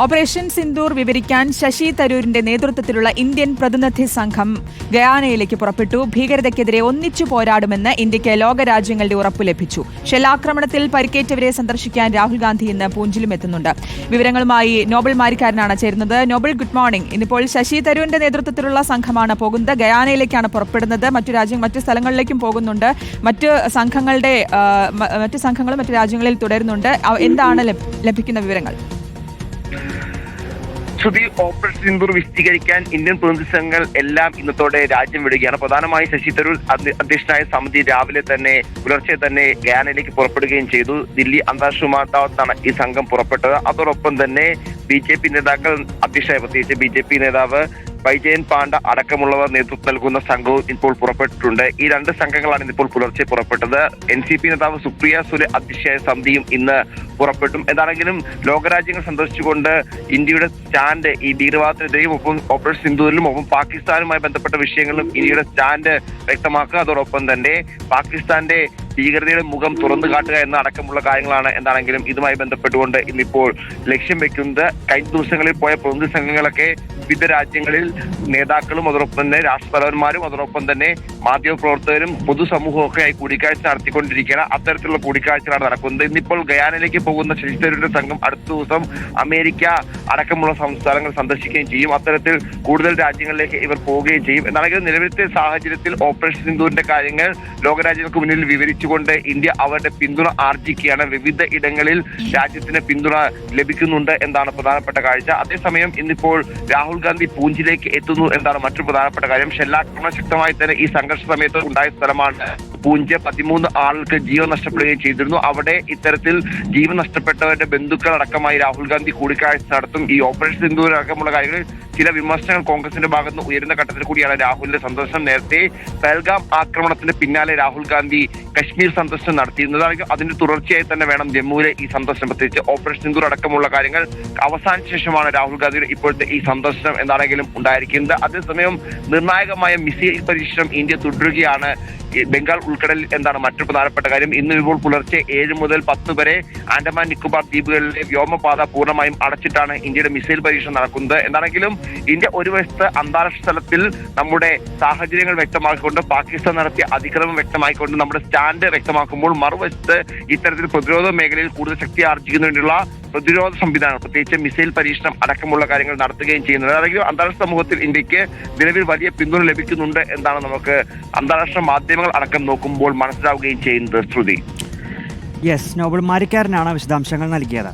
Operation Sindoor വിവരിക്കാൻ ശശി തരൂരിന്റെ നേതൃത്വത്തിലുള്ള ഇന്ത്യൻ പ്രതിനിധി സംഘം ഗയാനയിലേക്ക് പുറപ്പെട്ടു. ഭീകരതയ്ക്കെതിരെ ഒന്നിച്ചു പോരാടുമെന്ന് ഇന്ത്യയ്ക്ക് ലോകരാജ്യങ്ങളുടെ ഉറപ്പു ലഭിച്ചു. ഷെല്ലാക്രമണത്തിൽ പരിക്കേറ്റവരെ സന്ദർശിക്കാൻ രാഹുൽ ഗാന്ധി ഇന്ന് പൂഞ്ചിലും എത്തുന്നുണ്ട്. വിവരങ്ങളുമായി നോബൽ മാരിക്കാരനാണ് ചേരുന്നത്. Nobel, good morning. ഇന്നിപ്പോൾ ശശി തരൂരിന്റെ നേതൃത്വത്തിലുള്ള സംഘമാണ് പോകുന്നത്. ഗയാനയിലേക്കാണ് പുറപ്പെടുന്നത്. മറ്റു സ്ഥലങ്ങളിലേക്കും പോകുന്നുണ്ട്. മറ്റു സംഘങ്ങളും മറ്റു രാജ്യങ്ങളിൽ തുടരുന്നുണ്ട്. എന്താണ് ലഭിക്കുന്ന വിവരങ്ങൾ? ഓപ്പറേഷൻ സിന്ദൂർ വിശദീകരിക്കാൻ ഇന്ത്യൻ പ്രതിനിധി സംഘങ്ങൾ എല്ലാം ഇന്നത്തോടെ രാജ്യം വിടുകയാണ്. പ്രധാനമായും ശശി തരൂർ അധ്യക്ഷനായ സമിതി രാവിലെ തന്നെ പുലർച്ചെ തന്നെ ഗയാനയിലേക്ക് പുറപ്പെടുകയും ചെയ്തു. ദില്ലി അന്താരാഷ്ട്ര വിമാനത്താവളത്താണ് ഈ സംഘം പുറപ്പെട്ടത്. അതോടൊപ്പം തന്നെ BJP നേതാക്കൾ അധ്യക്ഷനായ പ്രത്യേകിച്ച് BJP നേതാവ് ബൈജയൻ പാണ്ഡ അടക്കമുള്ളവർ നേതൃത്വം നൽകുന്ന സംഘവും ഇപ്പോൾ പുറപ്പെട്ടിട്ടുണ്ട്. ഈ രണ്ട് സംഘങ്ങളാണ് ഇന്നിപ്പോൾ പുലർച്ചെ പുറപ്പെട്ടത്. NCP നേതാവ് സുപ്രിയ സുലെ അധ്യക്ഷയായ സമിതിയും ഇന്ന് പുറപ്പെട്ടും. എന്താണെങ്കിലും ലോകരാജ്യങ്ങൾ സന്ദർശിച്ചുകൊണ്ട് ഇന്ത്യയുടെ സ്റ്റാൻഡ് ഈ ഭീകരവാദത്തിനെതിരെയും ഒപ്പം ഓപ്പറേഷൻ സിന്ദൂരിലും ഒപ്പം പാകിസ്ഥാനുമായി ബന്ധപ്പെട്ട വിഷയങ്ങളിലും ഇന്ത്യയുടെ സ്റ്റാൻഡ് വ്യക്തമാക്കുക. അതോടൊപ്പം തന്നെ പാകിസ്ഥാന്റെ ഭീകരതയുടെ മുഖം തുറന്നു കാട്ടുക എന്ന അടക്കമുള്ള കാര്യങ്ങളാണ് എന്താണെങ്കിലും ഇതുമായി ബന്ധപ്പെട്ടുകൊണ്ട് ഇന്നിപ്പോൾ ലക്ഷ്യം വെക്കുന്നത്. കഴിഞ്ഞ ദിവസങ്ങളിൽ പോയ പ്രതിനിധി സംഘങ്ങളൊക്കെ വിവിധ രാജ്യങ്ങളിൽ നേതാക്കളും അതോടൊപ്പം തന്നെ രാഷ്ട്രതലവന്മാരും അതോടൊപ്പം തന്നെ മാധ്യമപ്രവർത്തകരും പൊതുസമൂഹവും ഒക്കെ ആയി കൂടിക്കാഴ്ച നടത്തിക്കൊണ്ടിരിക്കുകയാണ്. അത്തരത്തിലുള്ള കൂടിക്കാഴ്ചകളാണ് നടക്കുന്നത്. ഇന്നിപ്പോൾ ഗയാനയിലേക്ക് പോകുന്ന ശശി തരൂരിന്റെ സംഘം അടുത്ത ദിവസം അമേരിക്ക അടക്കമുള്ള സംസ്ഥാനങ്ങൾ സന്ദർശിക്കുകയും ചെയ്യും. അത്തരത്തിൽ കൂടുതൽ രാജ്യങ്ങളിലേക്ക് ഇവർ പോവുകയും ചെയ്യും. എന്നാണെങ്കിലും നിലവിലത്തെ സാഹചര്യത്തിൽ ഓപ്പറേഷൻ സിന്ദൂരിന്റെ കാര്യങ്ങൾ ലോകരാജ്യങ്ങൾക്ക് മുന്നിൽ വിവരിച്ചുകൊണ്ട് ഇന്ത്യ അവരുടെ പിന്തുണ ആർജിക്കുകയാണ്. വിവിധ ഇടങ്ങളിൽ രാജ്യത്തിന് പിന്തുണ ലഭിക്കുന്നുണ്ട് എന്നാണ് പ്രധാനപ്പെട്ട കാഴ്ച. അതേസമയം ഇന്നിപ്പോൾ രാഹുൽ ഗാന്ധി പൂഞ്ചിലേക്ക് എത്തുന്നു എന്നാണ് മറ്റൊരു പ്രധാനപ്പെട്ട കാര്യം. ഷെല്ലാക്രമണം ശക്തമായി തന്നെ ഈ സംഘർഷ സമയത്ത് ഉണ്ടായ സ്ഥലമാണ് പൂഞ്ച്. 13 ആളുകൾക്ക് ജീവൻ നഷ്ടപ്പെടുകയും ചെയ്തിരുന്നു. അവിടെ ഇത്തരത്തിൽ ജീവൻ നഷ്ടപ്പെട്ടവരുടെ ബന്ധുക്കൾ അടക്കമായി രാഹുൽ ഗാന്ധി കൂടിക്കാഴ്ച നടത്തും. ഈ ഓപ്പറേഷൻ സിന്ദൂർ അടക്കമുള്ള കാര്യങ്ങളിൽ ചില വിമർശനങ്ങൾ കോൺഗ്രസിന്റെ ഭാഗത്ത് ഉയരുന്ന ഘട്ടത്തിൽ കൂടിയാണ് രാഹുലിന്റെ സന്ദർശനം. നേരത്തെ പഹൽഗാം ആക്രമണത്തിന് പിന്നാലെ രാഹുൽ ഗാന്ധി കശ്മീർ സന്ദർശനം നടത്തിയിരുന്നത്. അതിന്റെ തുടർച്ചയായി തന്നെ വേണം ജമ്മുവിലെ ഈ സന്ദർശനം. പ്രത്യേകിച്ച് ഓപ്പറേഷൻ സിന്ദൂർ അടക്കമുള്ള കാര്യങ്ങൾ അവസാനിച്ച ശേഷമാണ് രാഹുൽ ഗാന്ധിയുടെ ഇപ്പോഴത്തെ ഈ സന്ദർശനം എന്താണെങ്കിലും ഉണ്ടായിരിക്കുന്നത്. അതേസമയം നിർണായകമായ മിസൈൽ പരീക്ഷണം ഇന്ത്യ തുടരുകയാണ് ബംഗാൾ ഉൾക്കടലിൽ എന്താണ് മറ്റൊരു പ്രധാനപ്പെട്ട കാര്യം. ഇന്ന് ഇപ്പോൾ പുലർച്ചെ 7 മുതൽ 10 വരെ ആൻഡമാൻ നിക്കോബാർ ദ്വീപുകളിലെ വ്യോമപാത പൂർണ്ണമായും അടച്ചിട്ടാണ് ഇന്ത്യയുടെ മിസൈൽ പരീക്ഷണം നടക്കുന്നത്. എന്താണെങ്കിലും ഇന്ത്യ ഒരു വശത്ത് അന്താരാഷ്ട്ര തലത്തിൽ നമ്മുടെ സാഹചര്യങ്ങൾ വ്യക്തമാക്കിക്കൊണ്ട് പാകിസ്ഥാൻ നടത്തിയ അതിക്രമം വ്യക്തമാക്കിക്കൊണ്ട് നമ്മുടെ സ്റ്റാൻഡ് വ്യക്തമാക്കുമ്പോൾ മറുവശത്ത് ഇത്തരത്തിൽ പ്രതിരോധ മേഖലയിൽ കൂടുതൽ ശക്തി ആർജിക്കുന്നതിനുള്ള പ്രതിരോധ സംവിധാനം പ്രത്യേകിച്ച് മിസൈൽ പരീക്ഷണം അടക്കമുള്ള കാര്യങ്ങൾ നടത്തുകയും ചെയ്യുന്നത്. അല്ലെങ്കിൽ അന്താരാഷ്ട്ര സമൂഹത്തിൽ ഇന്ത്യക്ക് നിലവിൽ വലിയ പിന്തുണ ലഭിക്കുന്നുണ്ട് എന്നാണ് നമുക്ക് അന്താരാഷ്ട്ര മാധ്യമങ്ങൾ അടക്കം നോക്കുമ്പോൾ മനസ്സിലാവുകയും ചെയ്യുന്നത്. ശ്രുതി, യെസ്, നോബൽ മാരിക്കാരനാണ് വിശദാംശങ്ങൾ നൽകിയത്.